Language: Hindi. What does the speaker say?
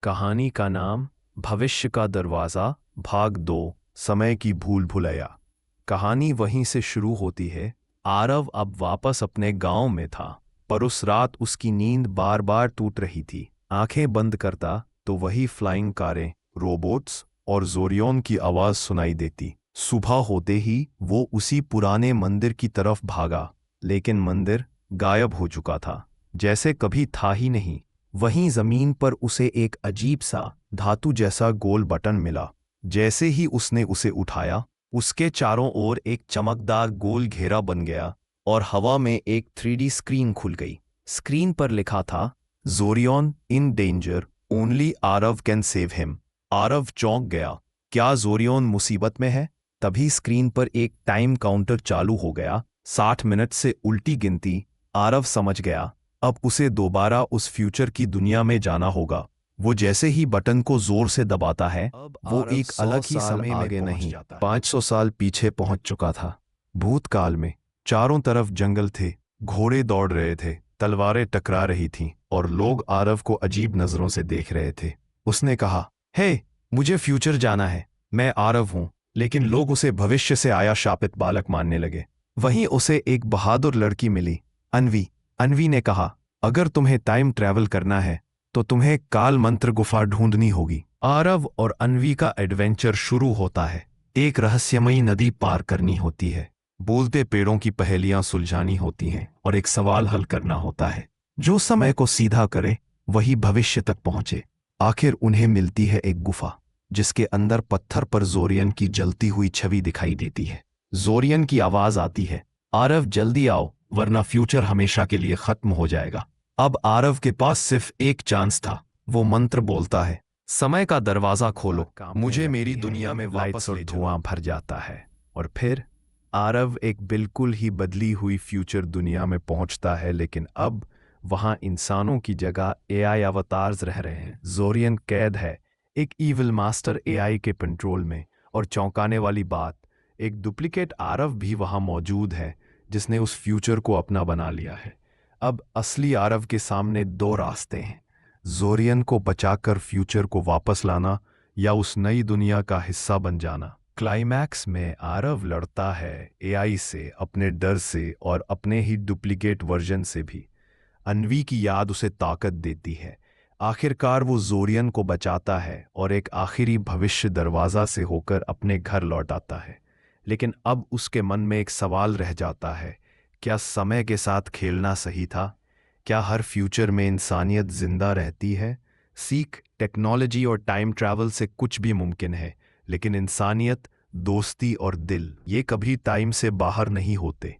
कहानी का नाम भविष्य का दरवाज़ा भाग 2 समय की भूल भुलैया। कहानी वहीं से शुरू होती है। आरव अब वापस अपने गांव में था, पर उस रात उसकी नींद बार बार टूट रही थी। आंखें बंद करता तो वही फ्लाइंग कारें, रोबोट्स और जोरियन की आवाज़ सुनाई देती। सुबह होते ही वो उसी पुराने मंदिर की तरफ भागा, लेकिन मंदिर गायब हो चुका था, जैसे कभी था ही नहीं। वहीं जमीन पर उसे एक अजीब सा धातु जैसा गोल बटन मिला। जैसे ही उसने उसे उठाया, उसके चारों ओर एक चमकदार गोल घेरा बन गया और हवा में एक 3D स्क्रीन खुल गई। स्क्रीन पर लिखा था, Zorian in danger, only Aarav can save him. Aarav चौंक गया। क्या जोरियन मुसीबत में है? तभी स्क्रीन पर एक टाइम काउंटर चालू हो गया। 60 मिनट से उल्टी गिनती। आरव समझ गया, अब उसे दोबारा उस फ्यूचर की दुनिया में जाना होगा। वो जैसे ही बटन को जोर से दबाता है, वो एक अलग ही समय आगे नहीं, 500 साल पीछे पहुंच चुका था। भूतकाल में चारों तरफ जंगल थे, घोड़े दौड़ रहे थे, तलवारें टकरा रही थीं और लोग आरव को अजीब नजरों से देख रहे थे। उसने कहा, हे, मुझे फ्यूचर जाना है। मैं आरव हूं। लेकिन लोग उसे भविष्य से आया शापित बालक मानने लगे। वहीं उसे एक बहादुर लड़की मिली, अन्वी। अन्वी ने कहा, अगर तुम्हें टाइम ट्रैवल करना है तो तुम्हें काल मंत्र गुफा ढूंढनी होगी। आरव और अन्वी का एडवेंचर शुरू होता है। एक रहस्यमयी नदी पार करनी होती है, बोलते पेड़ों की पहेलियां सुलझानी होती हैं और एक सवाल हल करना होता है। जो समय को सीधा करे वही भविष्य तक पहुंचे। आखिर उन्हें मिलती है एक गुफा, जिसके अंदर पत्थर पर जोरियन की जलती हुई छवि दिखाई देती है। जोरियन की आवाज आती है, आरव जल्दी आओ, वरना फ्यूचर हमेशा के लिए खत्म हो जाएगा। अब आरव के पास सिर्फ एक चांस था। वो मंत्र बोलता है, समय का दरवाजा खोलो, मुझे मेरी दुनिया में वापस और धुआं भर जाता है। और फिर आरव एक बिल्कुल ही बदली हुई फ्यूचर दुनिया में पहुंचता है, लेकिन अब वहां इंसानों की जगह एआई अवतार्स रह रहे हैं। जोरियन कैद है, एक ईविल मास्टर एआई के कंट्रोल में। और चौंकाने वाली बात, एक डुप्लीकेट आरव भी वहां मौजूद है, जिसने उस फ्यूचर को अपना बना लिया है। अब असली आरव के सामने दो रास्ते हैं, जोरियन को बचाकर फ्यूचर को वापस लाना या उस नई दुनिया का हिस्सा बन जाना। क्लाइमैक्स में आरव लड़ता है एआई से, अपने डर से और अपने ही डुप्लीकेट वर्जन से भी। अन्वी की याद उसे ताकत देती है। आखिरकार वो जोरियन को बचाता है और एक आखिरी भविष्य दरवाज़ा से होकर अपने घर लौट आता है। लेकिन अब उसके मन में एक सवाल रह जाता है, क्या समय के साथ खेलना सही था? क्या हर फ्यूचर में इंसानियत जिंदा रहती है? सीख, टेक्नोलॉजी और टाइम ट्रैवल से कुछ भी मुमकिन है, लेकिन इंसानियत, दोस्ती और दिल, ये कभी टाइम से बाहर नहीं होते।